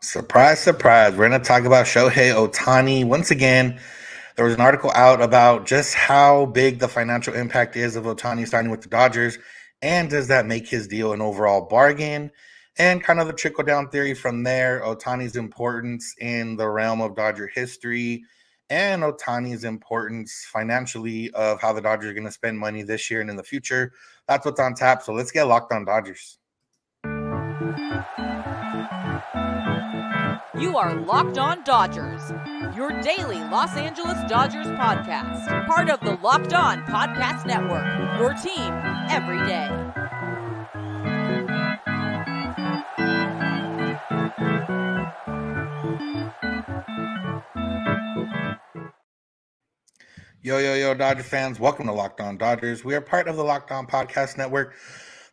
Surprise, surprise. We're going to talk about Shohei Ohtani. Once again, there was an article out about just how big the financial impact is of Ohtani signing with the Dodgers. And does that make his deal an overall bargain? And kind of the trickle down theory from there, Ohtani's importance in the realm of Dodger history and Ohtani's importance financially of how the Dodgers are going to spend money this year and in the future. That's what's on tap. So let's get locked on Dodgers. You are Locked On Dodgers, your daily Los Angeles Dodgers podcast. Part of the Locked On Podcast Network, your team every day. Yo, Dodger fans. Welcome to Locked On Dodgers. We are part of the Locked On Podcast Network,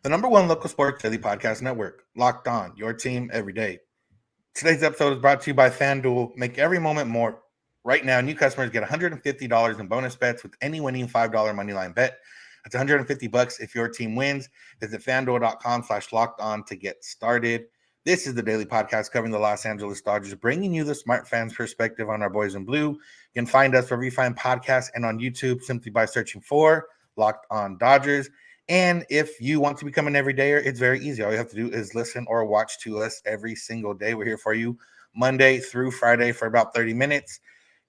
the number one local sports daily podcast network. Locked On, your team every day. Today's episode is brought to you by FanDuel. Make every moment more. Right now, new customers get $150 in bonus bets with any winning $5 moneyline bet. That's $150 if your team wins. Visit FanDuel.com/lockedon to get started. This is the daily podcast covering the Los Angeles Dodgers, bringing you the smart fans' perspective on our boys in blue. You can find us wherever you find podcasts and on YouTube simply by searching for Locked On Dodgers. And if you want to become an everydayer, it's very easy. All you have to do is listen or watch to us every single day. We're here for you Monday through Friday for about 30 minutes.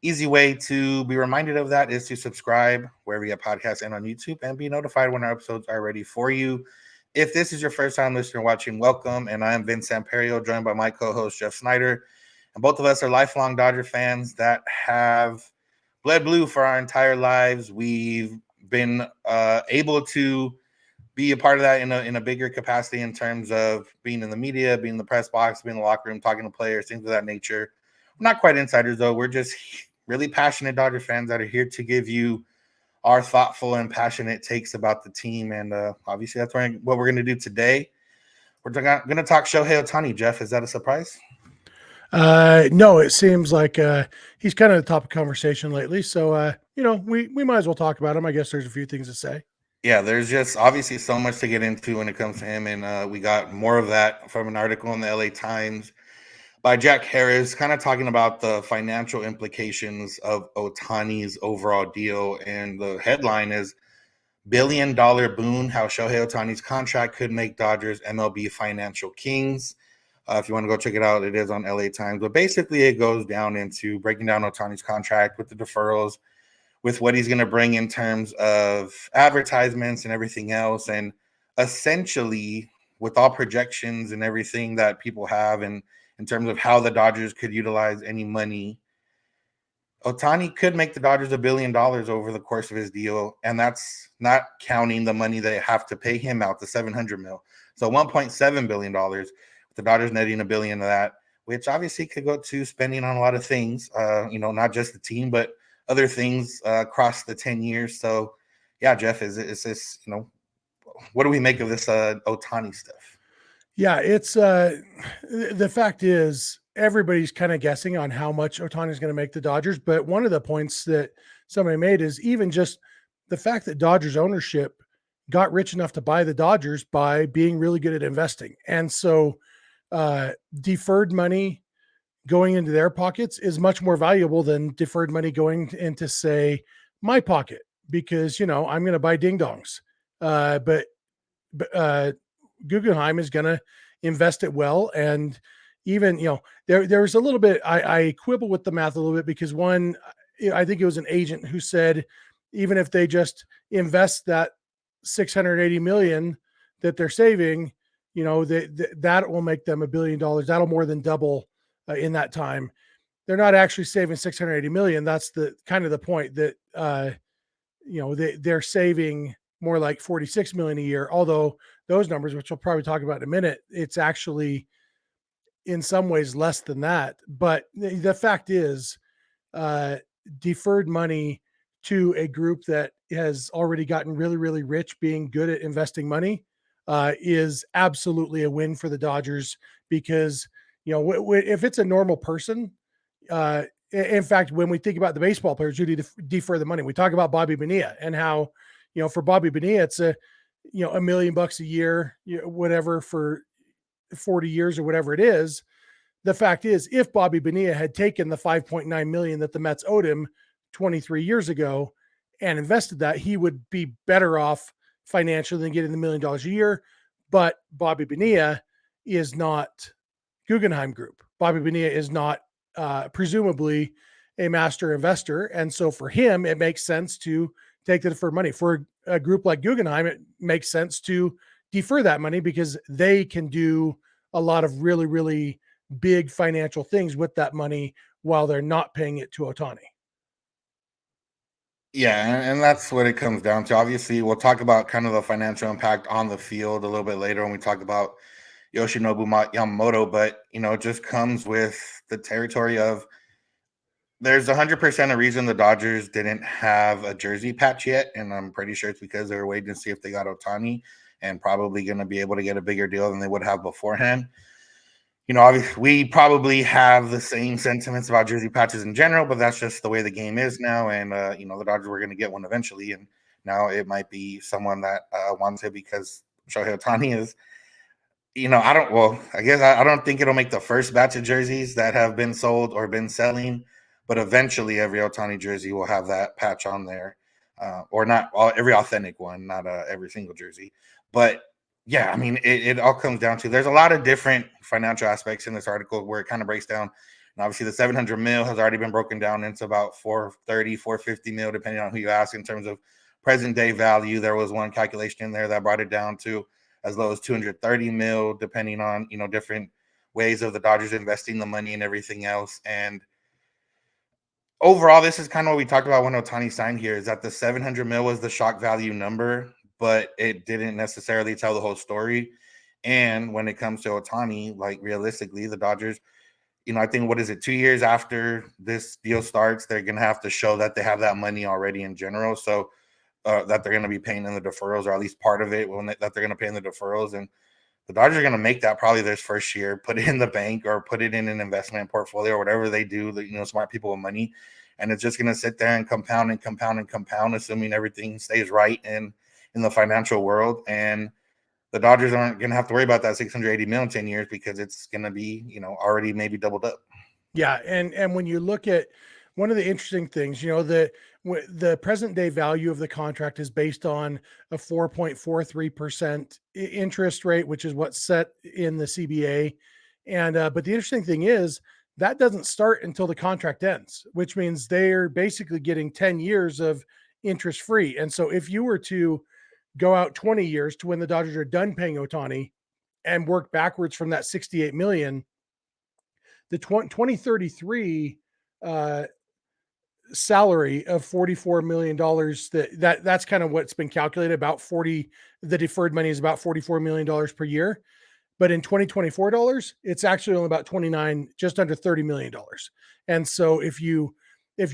Easy way to be reminded of that is to subscribe wherever you have podcasts and on YouTube and be notified when our episodes are ready for you. If this is your first time listening or watching, welcome. And I am Vince Samperio, joined by my co-host, Jeff Snider. And both of us are lifelong Dodger fans that have bled blue for our entire lives. We've been able to be a part of that in a bigger capacity in terms of being in the media, being in the press box, being in the locker room, talking to players, things of that nature. We're not quite insiders, though. We're just really passionate Dodger fans that are here to give you our thoughtful and passionate takes about the team. And obviously that's what we're going to do today. We're going to talk Shohei Ohtani. Jeff, is that a surprise? No, it seems like he's kind of the top of conversation lately. So, we might as well talk about him. I guess there's a few things to say. Yeah, there's just obviously so much to get into when it comes to him. And we got more of that from an article in the LA Times by Jack Harris, kind of talking about the financial implications of Ohtani's overall deal. And the headline is $1 billion boon, how Shohei Ohtani's contract could make Dodgers MLB financial kings. If you want to go check it out, it is on LA Times. But basically it goes down into breaking down Ohtani's contract with the deferrals, with what he's going to bring in terms of advertisements and everything else. And essentially, with all projections and everything that people have, and in terms of how the Dodgers could utilize any money, Ohtani could make the Dodgers $1 billion over the course of his deal. And that's not counting the money they have to pay him out, the $700 million. So $1.7 billion, with the Dodgers netting $1 billion of that, which obviously could go to spending on a lot of things, not just the team, but other things across the 10 years. So, yeah, Jeff, is this, what do we make of this Ohtani stuff? Yeah, it's the fact is everybody's kind of guessing on how much Ohtani is going to make the Dodgers. But one of the points that somebody made is even just the fact that Dodgers ownership got rich enough to buy the Dodgers by being really good at investing. And so deferred money going into their pockets is much more valuable than deferred money going into, say, my pocket, because, I'm going to buy ding dongs. But Guggenheim is going to invest it well. And even, there's a little bit, I quibble with the math a little bit, because one, I think it was an agent who said, even if they just invest that $680 million that they're saving, that will make them $1 billion. That'll more than double in that time. They're not actually saving $680 million. That's the kind of the point, that they're saving more like $46 million a year. Although those numbers, which we'll probably talk about in a minute, it's actually in some ways less than that. But the fact is, deferred money to a group that has already gotten really, really rich being good at investing money is absolutely a win for the Dodgers, because if it's a normal person, in fact, when we think about the baseball players who defer the money, we talk about Bobby Bonilla and how, for Bobby Bonilla, it's $1 million a year, whatever, for 40 years or whatever it is. the fact is, if Bobby Bonilla had taken the $5.9 million that the Mets owed him 23 years ago and invested that, he would be better off financially than getting the $1 million a year. But Bobby Bonilla is not Guggenheim Group. Bobby Bonilla is not presumably a master investor. And so for him, it makes sense to take the deferred money. For a group like Guggenheim, it makes sense to defer that money because they can do a lot of really, really big financial things with that money while they're not paying it to Ohtani. Yeah, and that's what it comes down to. Obviously, we'll talk about kind of the financial impact on the field a little bit later when we talk about Yoshinobu Yamamoto, but it just comes with the territory of there's 100% a reason the Dodgers didn't have a jersey patch yet, and I'm pretty sure it's because they were waiting to see if they got Ohtani and probably going to be able to get a bigger deal than they would have beforehand. Obviously, we probably have the same sentiments about jersey patches in general, but that's just the way the game is now. And, the Dodgers were going to get one eventually. And now it might be someone that wants it because Shohei Ohtani is, I don't think it'll make the first batch of jerseys that have been sold or been selling, but eventually every Ohtani jersey will have that patch on there. Or not every authentic one, not every single jersey. But yeah, I mean, it all comes down to there's a lot of different financial aspects in this article where it kind of breaks down. And obviously, the 700 mil has already been broken down into about 430, 450 mil, depending on who you ask in terms of present day value. There was one calculation in there that brought it down to as low as 230 mil, depending on different ways of the Dodgers investing the money and everything else. And overall, this is kind of what we talked about when Ohtani signed here, is that the 700 mil was the shock value number, but it didn't necessarily tell the whole story. And when it comes to Ohtani, like realistically, the Dodgers, I think, 2 years after this deal starts, they're going to have to show that they have that money already in general. So that they're going to be paying in the deferrals, or at least part of it that they're going to pay in the deferrals. And the Dodgers are going to make that probably this first year, put it in the bank or put it in an investment portfolio or whatever they do, smart people with money. And it's just going to sit there and compound and compound and compound, assuming everything stays right in the financial world. And the Dodgers aren't going to have to worry about that 680 million in 10 years because it's going to be, already maybe doubled up. Yeah. And when you look at one of the interesting things, the present day value of the contract is based on a 4.43% interest rate, which is what's set in the CBA. And, but the interesting thing is that doesn't start until the contract ends, which means they're basically getting 10 years of interest free. And so if you were to go out 20 years to when the Dodgers are done paying Ohtani and work backwards from that 68 million, the 2033 salary of $44 million, that's kind of what's been calculated. About the deferred money is about $44 million per year. But in 2024 dollars, it's actually only about just under $30 million. And so if you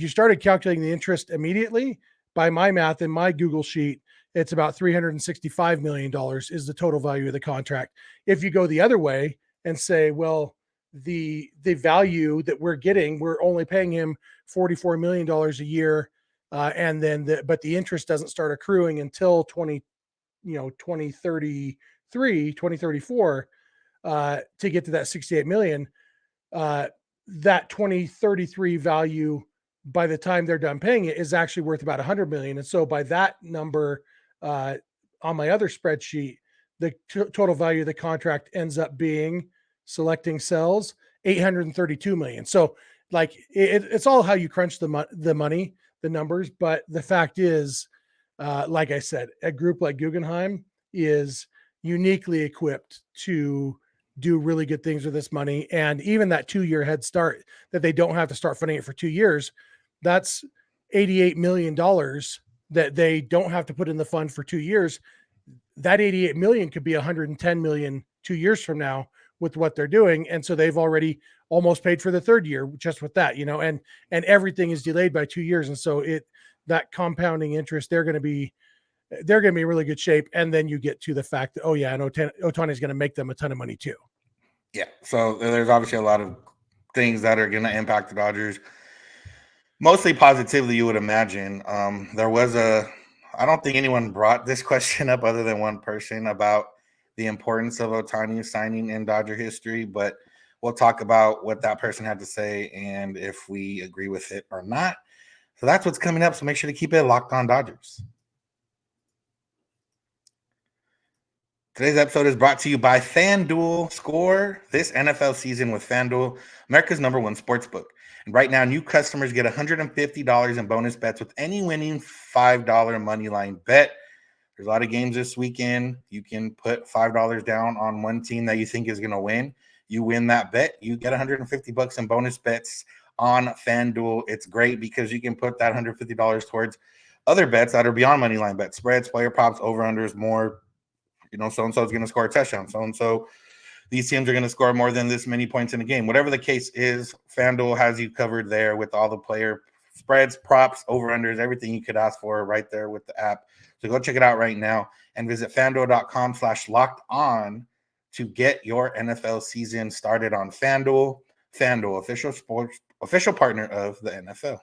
started calculating the interest immediately, by my math in my Google sheet, it's about $365 million is the total value of the contract. If you go the other way and say, well, the value that we're getting, we're only paying him $44 million a year. And then but the interest doesn't start accruing until 2033, 2034, to get to that 68 million. That 2033 value, by the time they're done paying it, is actually worth about 100 million. And so by that number, on my other spreadsheet, the total value of the contract ends up being, selecting cells, 832 million. So like it's all how you crunch the money, the numbers. But the fact is, like I said, a group like Guggenheim is uniquely equipped to do really good things with this money. And even that 2-year head start that they don't have to start funding it for 2 years, that's $88 million that they don't have to put in the fund for 2 years. That 88 million could be 110 million 2 years from now with what they're doing. And so they've already almost paid for the third year just with that, and everything is delayed by 2 years. And so that compounding interest, they're going to be in really good shape. And then you get to the fact that, and Ohtani is going to make them a ton of money too. Yeah. So there's obviously a lot of things that are going to impact the Dodgers. Mostly positively, you would imagine. I don't think anyone brought this question up other than one person about the importance of Ohtani signing in Dodger history. But We'll talk about what that person had to say and if we agree with it or not. So that's what's coming up. So make sure to keep it locked on Dodgers. Today's episode is brought to you by FanDuel. Score this NFL season with FanDuel, America's #1 sportsbook. And right now, new customers get $150 in bonus bets with any winning $5 moneyline bet. There's a lot of games this weekend. You can put $5 down on one team that you think is going to win. You win that bet, you get $150 in bonus bets on FanDuel. It's great because you can put that $150 towards other bets that are beyond moneyline bets, spreads, player props, over-unders, more. So-and-so is going to score a touchdown. So-and-so, these teams are going to score more than this many points in a game. Whatever the case is, FanDuel has you covered there with all the player spreads, props, over-unders, everything you could ask for right there with the app. So go check it out right now and visit FanDuel.com/locked-on to get your NFL season started on FanDuel. FanDuel, official partner of the NFL.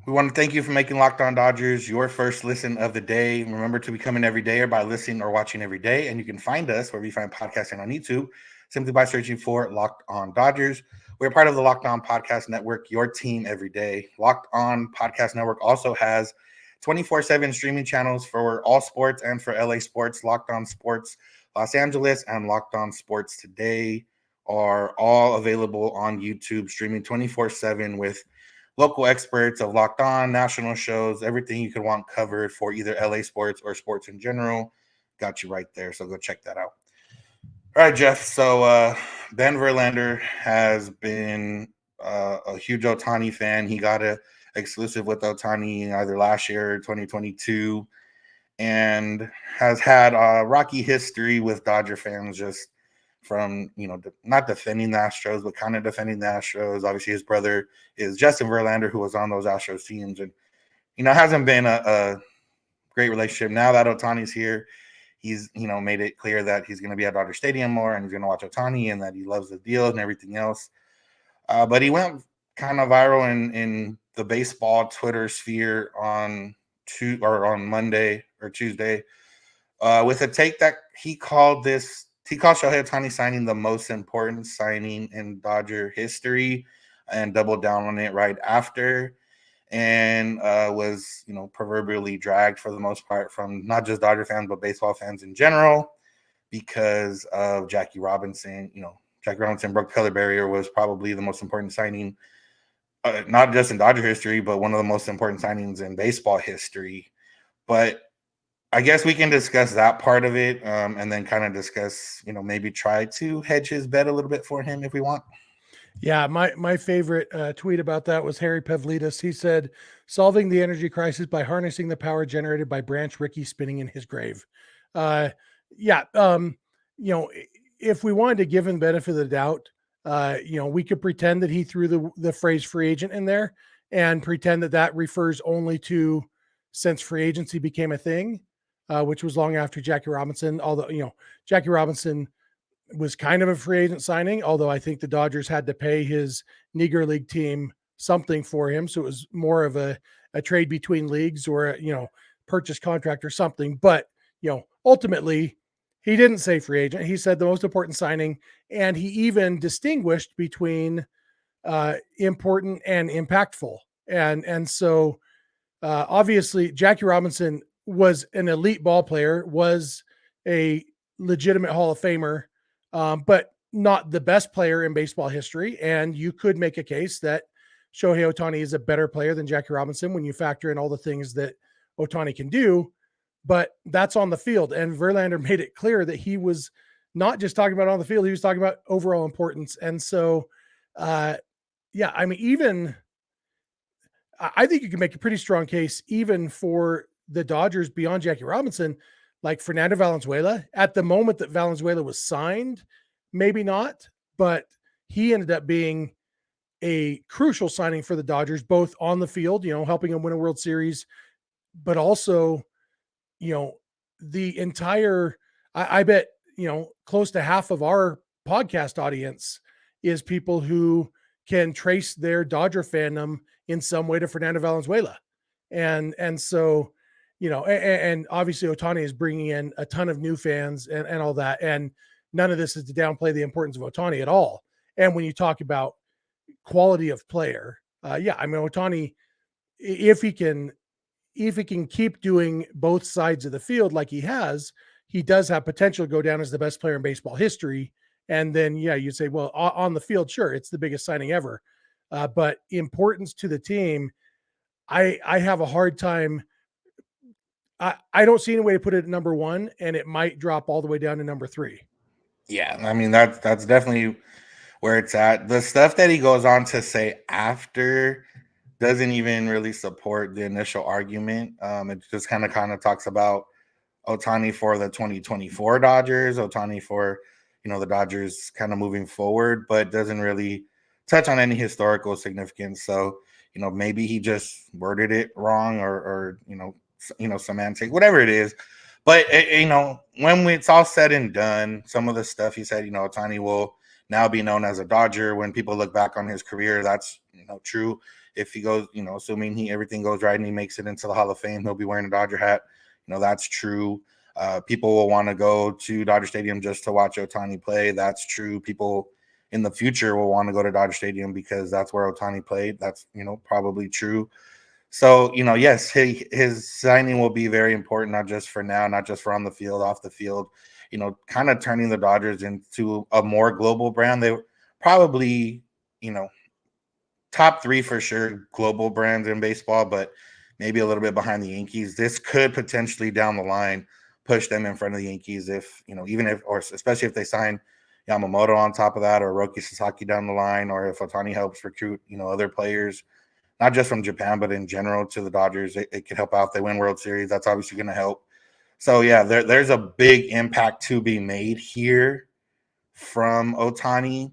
We want to thank you for making Locked On Dodgers your first listen of the day. Remember to become an everydayer by listening or watching every day. And you can find us wherever you find podcasting on YouTube simply by searching for Locked On Dodgers. We're part of the Locked On Podcast Network, your team every day. Locked On Podcast Network also has 24/7 streaming channels for all sports and for LA sports. Locked On Sports Los Angeles and Locked On Sports Today are all available on YouTube, streaming 24/7 with local experts of Locked On, national shows, everything you could want covered for either LA sports or sports in general. Got you right there. So go check that out. All right, Jeff. So Ben Verlander has been a huge Ohtani fan. He got an exclusive with Ohtani either last year or 2022 and has had a rocky history with Dodger fans just from, not defending the Astros, but kind of defending the Astros. Obviously, his brother is Justin Verlander, who was on those Astros teams. And, hasn't been a great relationship. Now that Ohtani's here, he's, made it clear that he's going to be at Dodger Stadium more and he's going to watch Ohtani and that he loves the deal and everything else. But he went kind of viral in the baseball Twitter sphere on Monday or Tuesday with a take that he called Shohei Ohtani signing the most important signing in Dodger history and doubled down on it right after, and was, proverbially dragged for the most part from not just Dodger fans, but baseball fans in general because of Jackie Robinson. Jackie Robinson broke the color barrier, was probably the most important signing, not just in Dodger history, but one of the most important signings in baseball history. But I guess we can discuss that part of it and then kind of discuss, maybe try to hedge his bet a little bit for him if we want. Yeah, my favorite tweet about that was Harry Pavlidis. He said, solving the energy crisis by harnessing the power generated by Branch Rickey spinning in his grave. If we wanted to give him benefit of the doubt, we could pretend that he threw the phrase free agent in there and pretend that refers only to since free agency became a thing. Which was long after Jackie Robinson, although, Jackie Robinson was kind of a free agent signing, although I think the Dodgers had to pay his Negro League team something for him. So it was more of a trade between leagues or, purchase contract or something. But, ultimately he didn't say free agent. He said the most important signing, and he even distinguished between important and impactful. And so obviously Jackie Robinson was an elite ball player, was a legitimate Hall of Famer, but not the best player in baseball history. And you could make a case that Shohei Ohtani is a better player than Jackie Robinson when you factor in all the things that Ohtani can do, but that's on the field. And Verlander made it clear that he was not just talking about on the field, he was talking about overall importance. And so, I think you can make a pretty strong case even for the Dodgers beyond Jackie Robinson, like Fernando Valenzuela. At the moment that Valenzuela was signed, maybe not, but he ended up being a crucial signing for the Dodgers, both on the field, helping them win a World Series, but also, the entire, I bet, close to half of our podcast audience is people who can trace their Dodger fandom in some way to Fernando Valenzuela. And so, and obviously Ohtani is bringing in a ton of new fans and all that. And none of this is to downplay the importance of Ohtani at all. And when you talk about quality of player, Ohtani, if he can keep doing both sides of the field like he does have potential to go down as the best player in baseball history. And then, you'd say, well, on the field, sure, it's the biggest signing ever. But importance to the team, I have a hard time. I don't see any way to put it at number one, and it might drop all the way down to number three. Yeah, I mean, that's definitely where it's at. The stuff that he goes on to say after doesn't even really support the initial argument. It just kind of talks about Ohtani for the 2024 Dodgers, Ohtani for, the Dodgers kind of moving forward, but doesn't really touch on any historical significance. So, maybe he just worded it wrong or semantic, whatever it is. But, when it's all said and done, some of the stuff he said, Ohtani will now be known as a Dodger. When people look back on his career, that's, true. If he goes, assuming everything goes right and he makes it into the Hall of Fame, he'll be wearing a Dodger hat. That's true. People will want to go to Dodger Stadium just to watch Ohtani play. That's true. People in the future will want to go to Dodger Stadium because that's where Ohtani played. That's, probably true. So, yes, his signing will be very important, not just for now, not just for on the field, off the field, kind of turning the Dodgers into a more global brand. They probably, top three for sure global brands in baseball, but maybe a little bit behind the Yankees. This could potentially down the line push them in front of the Yankees if, especially if they sign Yamamoto on top of that, or Roki Sasaki down the line, or if Ohtani helps recruit, other players, not just from Japan, but in general to the Dodgers. It could help out. They win World Series. That's obviously going to help. So, yeah, there's a big impact to be made here from Ohtani,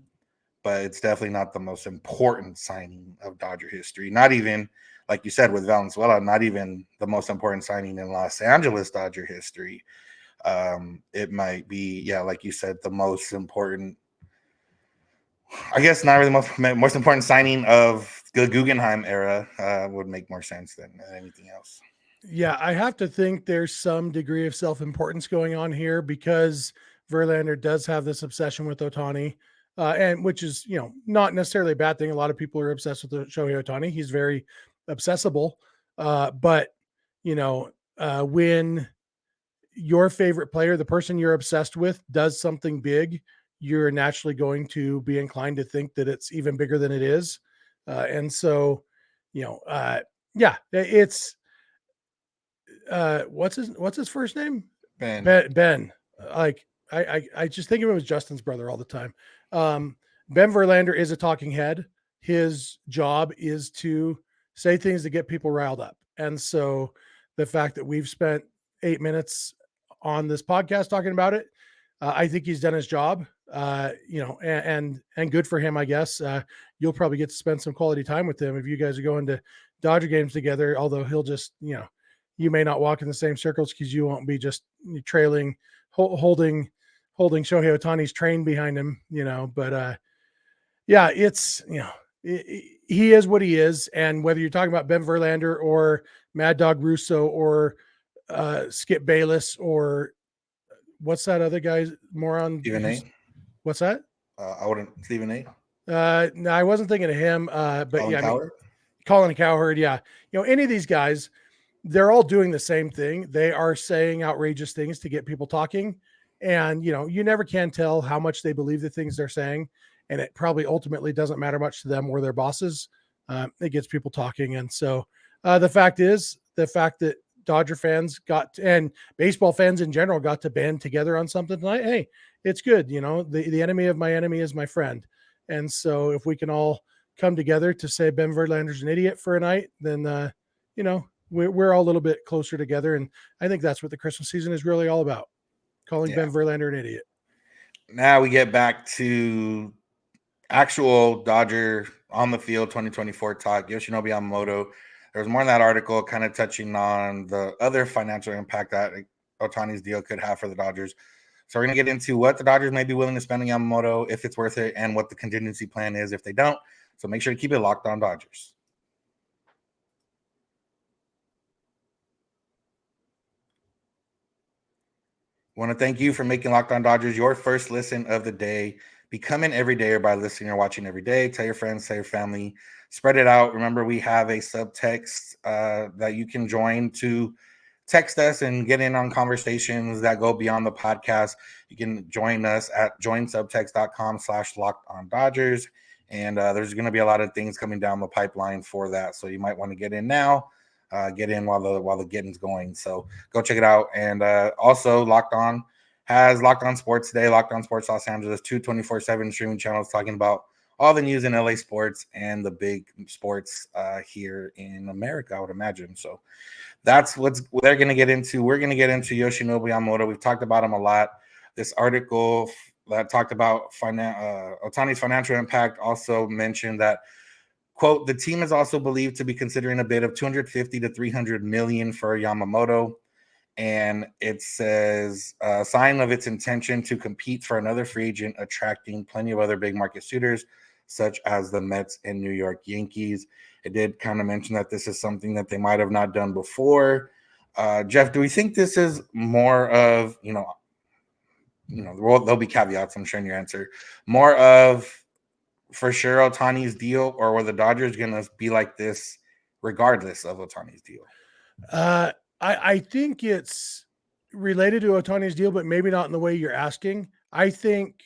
but it's definitely not the most important signing of Dodger history. Not even, like you said, with Valenzuela, not even the most important signing in Los Angeles Dodger history. It might be, like you said, the most important, I guess not really most important signing of the Guggenheim era would make more sense than anything else. Yeah, I have to think there's some degree of self-importance going on here because Verlander does have this obsession with Ohtani, and which is, not necessarily a bad thing. A lot of people are obsessed with Shohei Ohtani. He's very obsessible. But, when your favorite player, the person you're obsessed with, does something big, you're naturally going to be inclined to think that it's even bigger than it is. And so, it's, what's his first name? Ben. Like I just think of him as Justin's brother all the time. Ben Verlander is a talking head. His job is to say things that get people riled up. And so the fact that we've spent 8 minutes on this podcast talking about it, I think he's done his job. And good for him, I guess. You'll probably get to spend some quality time with him if you guys are going to Dodger games together, although he'll just, you may not walk in the same circles because you won't be just trailing, holding Shohei Ohtani's train behind him, but it's, he is what he is. And whether you're talking about Ben Verlander or Mad Dog Russo or Skip Bayless or what's that other guy's moron? Stephen A. What's that? I wouldn't. Stephen A. No, I wasn't thinking of him. But Colin Cowherd? Colin Cowherd. Yeah. Any of these guys, they're all doing the same thing. They are saying outrageous things to get people talking. And, you never can tell how much they believe the things they're saying. And it probably ultimately doesn't matter much to them or their bosses. It gets people talking. And so the fact that Dodger fans and baseball fans in general got to band together on something tonight, hey, it's good. The enemy of my enemy is my friend. And so if we can all come together to say Ben Verlander's an idiot for a night, then, we're all a little bit closer together. And I think that's what the Christmas season is really all about. Calling Ben Verlander an idiot. Now we get back to actual Dodger on the field 2024 talk. Yoshinobu Yamamoto. There was more in that article kind of touching on the other financial impact that Ohtani's deal could have for the Dodgers. So we're going to get into what the Dodgers may be willing to spend on Yamamoto, if it's worth it, and what the contingency plan is if they don't. So make sure to keep it locked on Dodgers. want to thank you for making Locked On Dodgers your first listen of the day. Become an everydayer by listening or watching every day. Tell your friends, tell your family, spread it out. Remember, we have a subtext that you can join to text us and get in on conversations that go beyond the podcast. You can join us at joinsubtext.com/lockedondodgers. And there's going to be a lot of things coming down the pipeline for that. So you might want to get in now, get in while the getting's going. So go check it out. And also Locked On has Locked On Sports Today, Locked On Sports Los Angeles, 24/7 streaming channels talking about all the news in LA sports and the big sports here in America, I would imagine. So that's what they're going to get into. We're going to get into Yoshinobu Yamamoto. We've talked about him a lot. This article that talked about Ohtani's financial impact also mentioned that, quote, the team is also believed to be considering a bid of $250 to $300 million for Yamamoto. And it says a sign of its intention to compete for another free agent, attracting plenty of other big market suitors, such as the Mets and New York Yankees. It did kind of mention that this is something that they might have not done before. Jeff, do we think this is more of, there'll be caveats, I'm sure in your answer, more of for sure Ohtani's deal, or were the Dodgers going to be like this regardless of Ohtani's deal? I think it's related to Ohtani's deal, but maybe not in the way you're asking. I think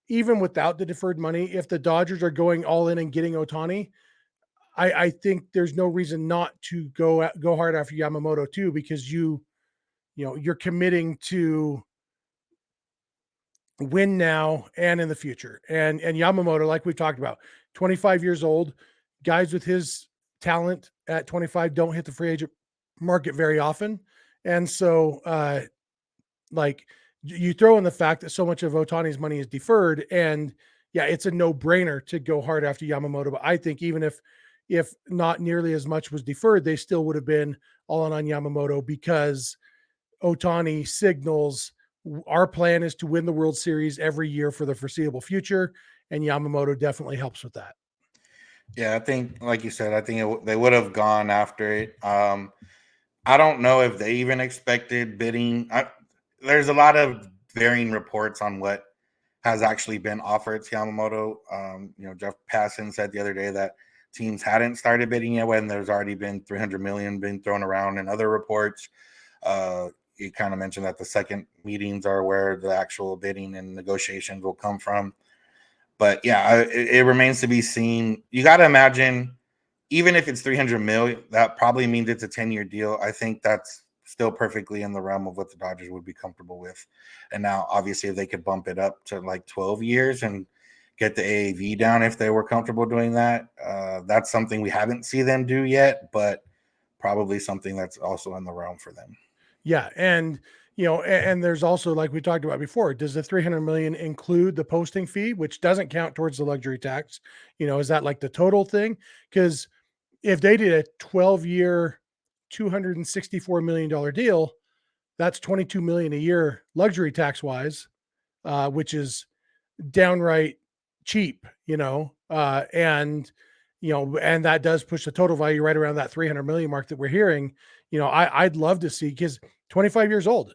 even without the deferred money, if the Dodgers are going all in and getting Ohtani, I think there's no reason not to go hard after Yamamoto too, because you're committing to win now and in the future. And Yamamoto, like we talked about, 25 years old, guys with his talent at 25 don't hit the free agent market very often. And so you throw in the fact that so much of Ohtani's money is deferred, and yeah, it's a no-brainer to go hard after Yamamoto. But I think even if not nearly as much was deferred, they still would have been all in on Yamamoto, because Ohtani signals our plan is to win the World Series every year for the foreseeable future, and Yamamoto definitely helps with that. Yeah, I think, like you said, I think they would have gone after it. I don't know if they even expected bidding. There's a lot of varying reports on what has actually been offered to Yamamoto. Jeff Passan said the other day that teams hadn't started bidding yet when there's already been $300 million being thrown around in other reports. You kind of mentioned that the second meetings are where the actual bidding and negotiations will come from. But yeah, it remains to be seen. You got to imagine, even if it's $300 million, that probably means it's a 10-year deal. I think that's still perfectly in the realm of what the Dodgers would be comfortable with. And now, obviously, if they could bump it up to like 12 years and get the AAV down, if they were comfortable doing that, that's something we haven't seen them do yet, but probably something that's also in the realm for them. Yeah. And, and there's also, like we talked about before, does the $300 million include the posting fee, which doesn't count towards the luxury tax? Is that like the total thing? Because if they did a 12-year, $264 million deal, that's $22 million a year luxury tax wise, which is downright cheap, and that does push the total value right around that 300 million mark that we're hearing. I'd love to see, because 25 years old,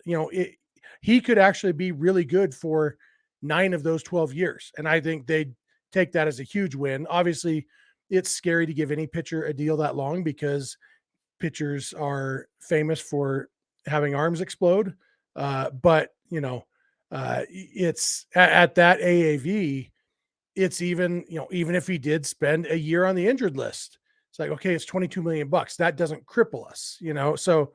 he could actually be really good for 9 of those 12 years. And I think they'd take that as a huge win. Obviously, it's scary to give any pitcher a deal that long, because pitchers are famous for having arms explode. But it's at that AAV, it's even if he did spend a year on the injured list, it's like, okay, it's $22 million. That doesn't cripple us, So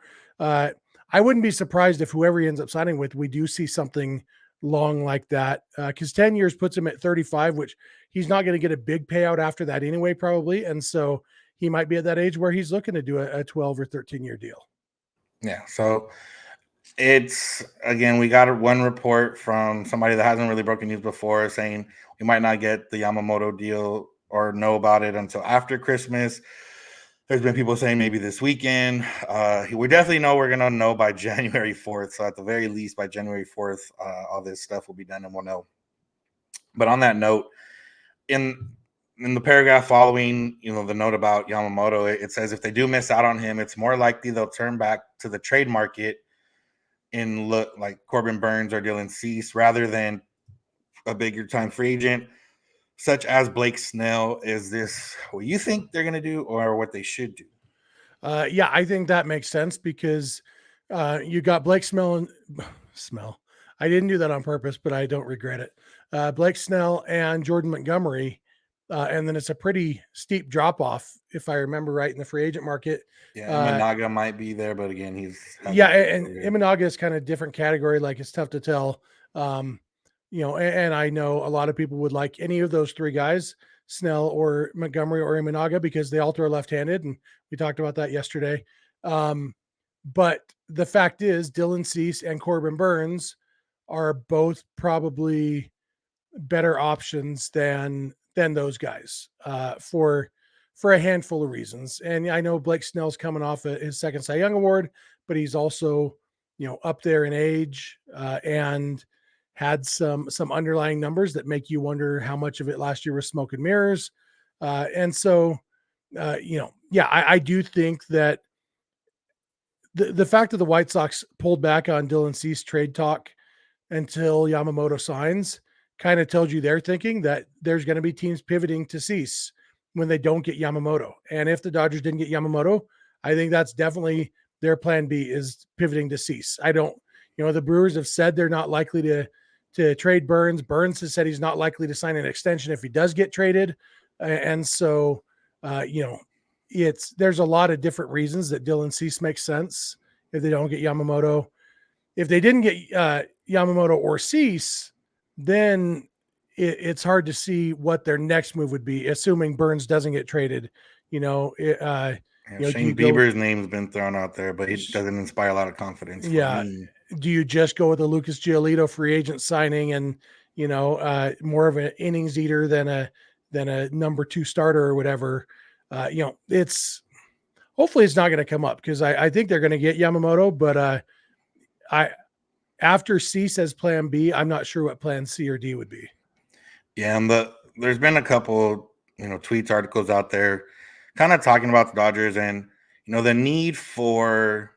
I wouldn't be surprised if whoever he ends up signing with, we do see something long like that, because 10 years puts him at 35, which he's not going to get a big payout after that anyway, probably. And so he might be at that age where he's looking to do a 12 or 13-year deal. Yeah. So it's, again, we got one report from somebody that hasn't really broken news before saying we might not get the Yamamoto deal or know about it until after Christmas. There's been people saying maybe this weekend. We definitely know we're going to know by January 4th. So at the very least, by January 4th, all this stuff will be done and we'll know. But on that note, in the paragraph following, the note about Yamamoto, it says if they do miss out on him, it's more likely they'll turn back to the trade market in look like Corbin Burns or Dylan Cease rather than a bigger time free agent such as Blake Snell? Is this what you think they're going to do or what they should do? Yeah, I think that makes sense because you got Blake Smell. I didn't do that on purpose, but I don't regret it. Blake Snell and Jordan Montgomery. And then it's a pretty steep drop off, if I remember right, in the free agent market. Yeah, Imanaga might be there, but again, and Imanaga is kind of different category. Like it's tough to tell. And I know a lot of people would like any of those three guys, Snell or Montgomery or Imanaga, because they all throw left-handed, and we talked about that yesterday. But the fact is, Dylan Cease and Corbin Burns are both probably better options than those guys for a handful of reasons. And I know Blake Snell's coming off his second Cy Young Award, but he's also, up there in age and had some underlying numbers that make you wonder how much of it last year was smoke and mirrors. I do think that the fact that the White Sox pulled back on Dylan Cease trade talk until Yamamoto signs kind of tells you they're thinking that there's going to be teams pivoting to Cease when they don't get Yamamoto. And if the Dodgers didn't get Yamamoto, I think that's definitely their plan B, is pivoting to Cease. The Brewers have said they're not likely to trade Burns. Burns has said he's not likely to sign an extension if he does get traded. And so, there's a lot of different reasons that Dylan Cease makes sense if they don't get Yamamoto. If they didn't get Yamamoto or Cease, then it's hard to see what their next move would be, assuming Burns doesn't get traded. Shane Bieber's name's been thrown out there, but he doesn't inspire a lot of confidence. Do you just go with a Lucas Giolito free agent signing and more of an innings eater than a number 2 starter or whatever? It's hopefully it's not going to come up, because I think they're going to get Yamamoto, but after C says plan B, I'm not sure what plan C or D would be. Yeah, and there's been a couple, tweets, articles out there kind of talking about the Dodgers and, the need for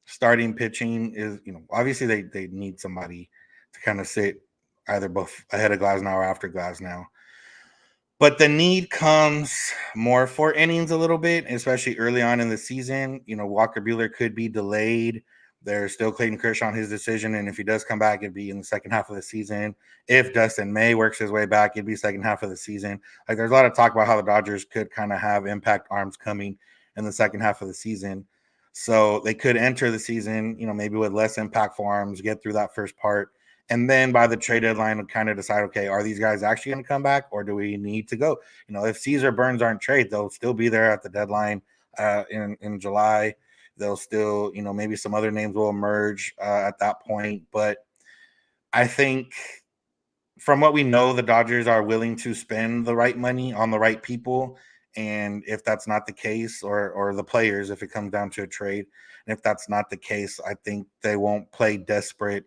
starting pitching is, obviously they need somebody to kind of sit either both ahead of Glasnow or after Glasnow. But the need comes more for innings a little bit, especially early on in the season. Walker Buehler could be delayed. There's still Clayton Kershaw on his decision, and if he does come back, it'd be in the second half of the season. If Dustin May works his way back, it'd be second half of the season. Like, there's a lot of talk about how the Dodgers could kind of have impact arms coming in the second half of the season. So they could enter the season, maybe with less impactful arms, get through that first part, and then by the trade deadline, we'll kind of decide, okay, are these guys actually going to come back, or do we need to go? If Caesar Burns aren't traded, they'll still be there at the deadline in July. They'll still, maybe some other names will emerge at that point. But I think from what we know, the Dodgers are willing to spend the right money on the right people. And if that's not the case, or the players, if it comes down to a trade, and if that's not the case, I think they won't play desperate,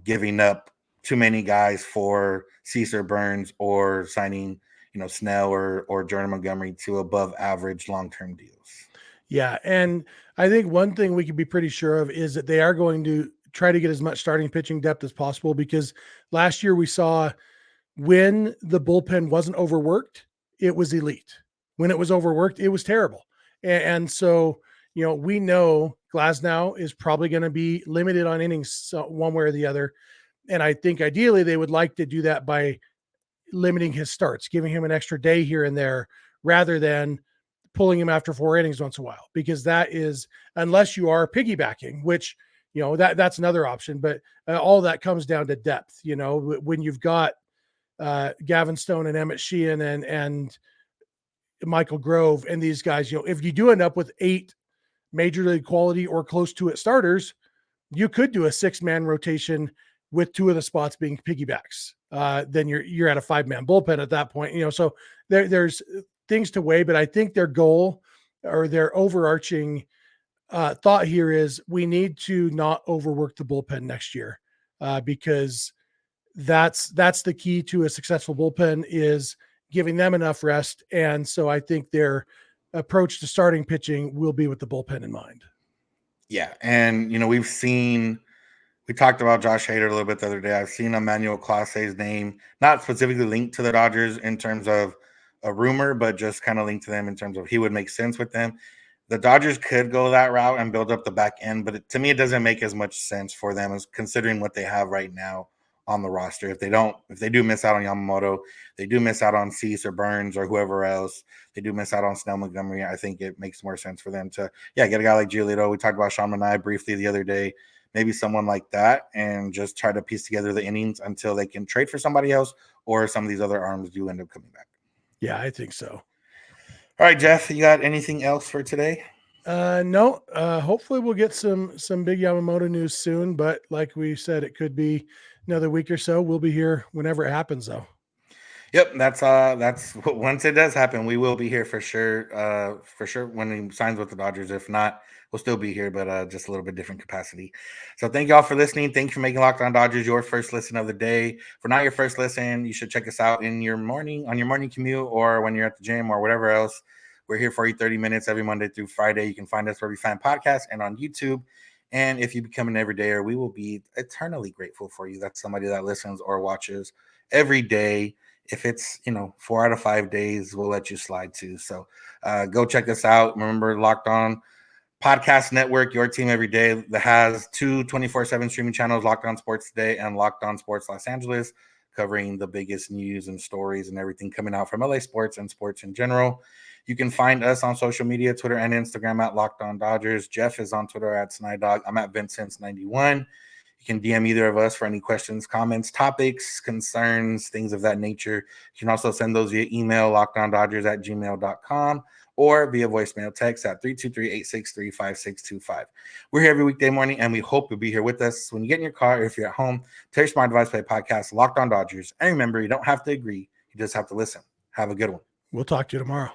giving up too many guys for Cesar Burns or signing, Snell or Jordan Montgomery to above average long-term deals. Yeah, and I think one thing we can be pretty sure of is that they are going to try to get as much starting pitching depth as possible, because last year we saw when the bullpen wasn't overworked, it was elite. When it was overworked, it was terrible. And so, we know Glasnow is probably going to be limited on innings one way or the other. And I think ideally they would like to do that by limiting his starts, giving him an extra day here and there, rather than pulling him after 4 innings once in a while, because that is, unless you are piggybacking, which, that's another option, but all that comes down to depth. When you've got Gavin Stone and Emmett Sheehan and Michael Grove and these guys, if you do end up with 8 major league quality or close to it starters, you could do a 6-man rotation with 2 of the spots being piggybacks. Then you're at a 5-man bullpen at that point. So there's things to weigh, but I think their goal or their overarching thought here is we need to not overwork the bullpen next year, because that's the key to a successful bullpen, is giving them enough rest. And so I think their approach to starting pitching will be with the bullpen in mind. Yeah. And, we've seen We talked about Josh Hader a little bit the other day. I've seen Emmanuel Clase's name, not specifically linked to the Dodgers in terms of a rumor, but just kind of linked to them in terms of he would make sense with them. The Dodgers could go that route and build up the back end, but to me, it doesn't make as much sense for them as considering what they have right now on the roster. If they do miss out on Yamamoto, they do miss out on Cease or Burns or whoever else, they do miss out on Snell Montgomery. I think it makes more sense for them to, get a guy like Giolito. We talked about Sean Manaea briefly the other day. Maybe someone like that, and just try to piece together the innings until they can trade for somebody else or some of these other arms do end up coming back. Yeah, I think so. All right, Jeff, you got anything else for today? No. Hopefully we'll get some big Yamamoto news soon, but like we said, it could be another week or so. We'll be here whenever it happens, though. Yep, that's once it does happen, we will be here for sure. For sure when he signs with the Dodgers. If not, we'll still be here, but just a little bit different capacity. So thank you all for listening. Thank you for making Locked On Dodgers your first listen of the day. For not your first listen, you should check us out on your morning commute or when you're at the gym or whatever else. We're here for you 30 minutes every Monday through Friday. You can find us where we find podcasts and on YouTube. And if you become an everydayer, we will be eternally grateful for you. That's somebody that listens or watches every day. If it's 4 out of 5 days, we'll let you slide too. So go check us out. Remember, Locked On Podcast Network, your team every day, that has two 24/7 streaming channels: Locked On Sports Today and Locked On Sports Los Angeles, covering the biggest news and stories and everything coming out from LA sports and sports in general. You can find us on social media, Twitter and Instagram at Locked On Dodgers. Jeff is on Twitter at Snider. I'm at Vincent91. You can DM either of us for any questions, comments, topics, concerns, things of that nature. You can also send those via email, lockedondodgers@gmail.com, or via voicemail text at 323-863-5625. We're here every weekday morning, and we hope you'll be here with us. When you get in your car, or if you're at home, tell your smart device, play podcast, Locked On Dodgers. And remember, you don't have to agree. You just have to listen. Have a good one. We'll talk to you tomorrow.